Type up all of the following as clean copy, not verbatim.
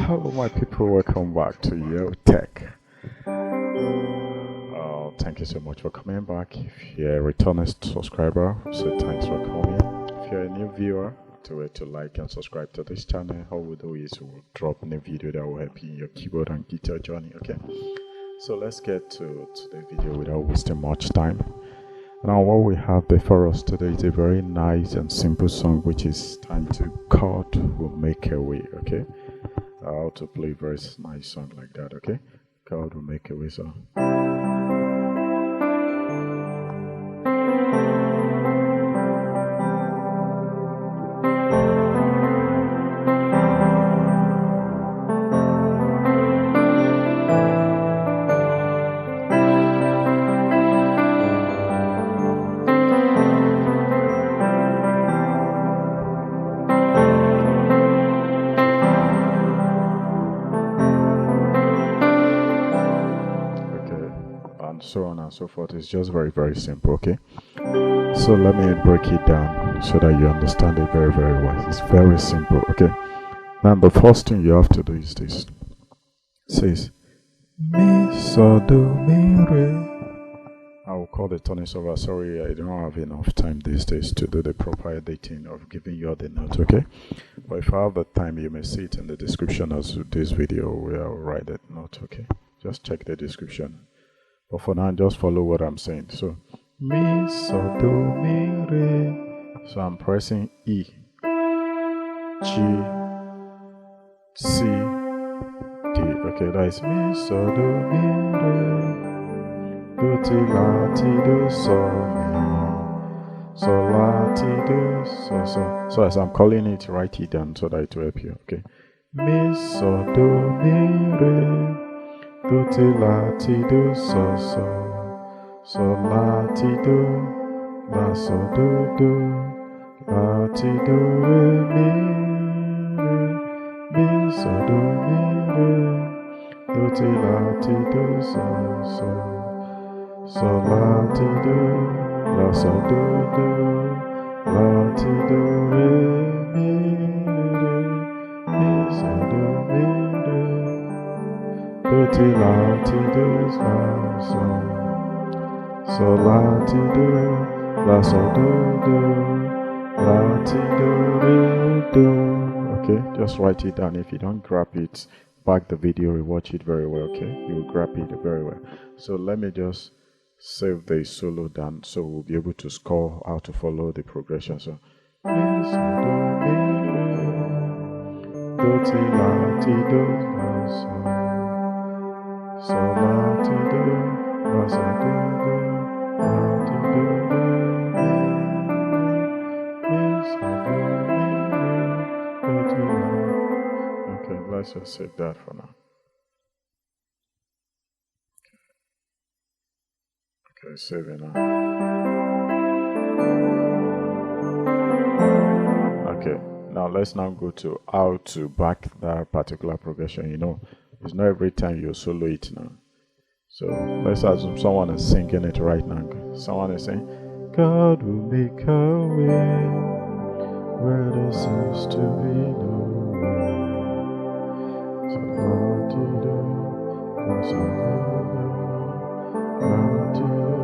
Hello, my people. Welcome back to Yo Tech. Thank you so much for coming back. If you're a returning subscriber, so thanks for coming. If you're a new viewer, to like and subscribe to this channel. All we'll do is we'll drop in a video that will help you in your keyboard and guitar journey. Okay, so let's get to the video without wasting much time. Now, what we have before us today is a very nice and simple song, which is titled "Chord Will Make a Way." Okay, how to play a very nice song like that. Okay, "Chord Will Make a Way." So. So on and so forth. It's just very simple. Okay, so let me break it down so that you understand it very well. It's very simple. Okay, now the first thing you have to do is this. It says mi so do mi re. I will call the tonics over. Sorry, I don't have enough time these days to do the proper editing of giving you all the notes. Okay, but if I have the time, you may see it in the description of this video where I'll write that note. Okay, just check the description. But for now, just follow what I'm saying. So, mi, so, do, mi, re. So I'm pressing E, G, C, D. Okay, that is mi, so, do, mi, re. Do, ti, la, ti, do, so, mi. So, la, ti, do, so, so. So as I'm calling it, write it down so that it will help you. Okay. Mi, so, do, mi, re. Do ti la ti do so so, so la ti do, la so do, la ti do re mi so do mi re. Do ti la ti do so so, so la ti do, la so do, la ti do re mi so do mi re. Do ti la ti do la so, so la ti do, la so do, la ti do re do. Okay, just write it down. If you don't grab it, back the video, rewatch it very well. Okay, you will grab it very well. So let me just save the solo down so we'll be able to score how to follow the progression. So mi so do mi re, do ti la ti do la so. So la ti do, la so do, la ti do re mi so do mi re, do ti la. Okay, let's just save that for now. Okay, save it now. Okay, now let's now go to how to back that particular progression. You know, it's not every time you solo it now. So let's assume someone is singing it right now. Someone is saying, God will make a way where there seems to be no way. So Lord, you do, that's all you do. Lord, you do,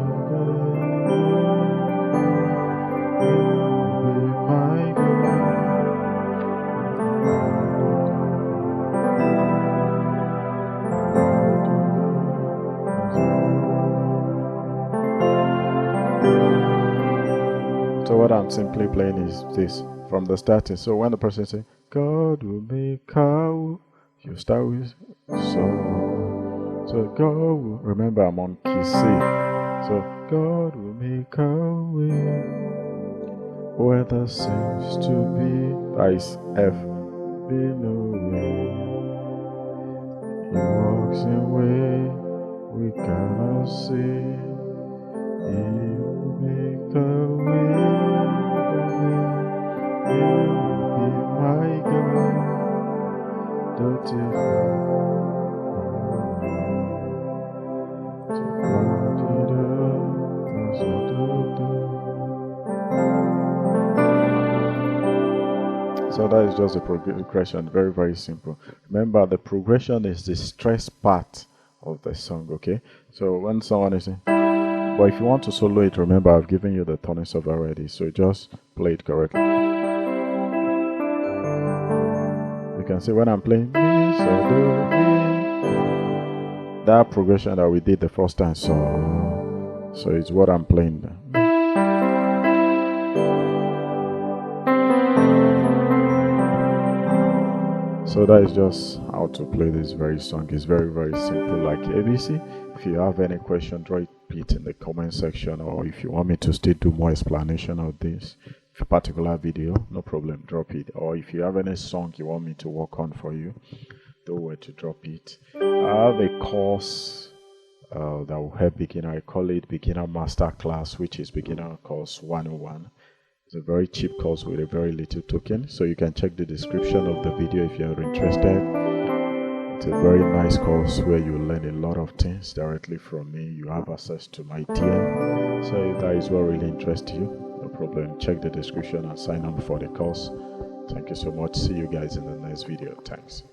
you will be my God. So what I'm simply playing is this from the starting. So when the person says, God will make a, you start with so God will, remember I'm on key C. So God will make a way where there seems to be, that is F, be no way. He walks in way we cannot see. He will make a way. He will be my God. Don't you So that is just a progression, very, very simple. Remember, the progression is the stress part of the song, okay? So when someone is saying, but if you want to solo it, remember I've given you the tuning software already, so just play it correctly. You can see when I'm playing, mi, so, do, mi. That progression that we did the first time, so it's what I'm playing now. So that is just how to play this very song. It's very, very simple, like ABC. If you have any question, drop it in the comment section, or if you want me to still do more explanation of this particular video, no problem, drop it. Or if you have any song you want me to work on for you, don't wait to drop it. I have a course that will help beginner. I call it Beginner Master Class, which is Beginner Course 101. It's a very cheap course with a very little token, so you can check the description of the video if you're interested. It's a very nice course where you learn a lot of things directly from me. You have access to my DM, so if that is what really interests you, no problem, check the description and sign up for the course. Thank you so much. See you guys in the next video. Thanks.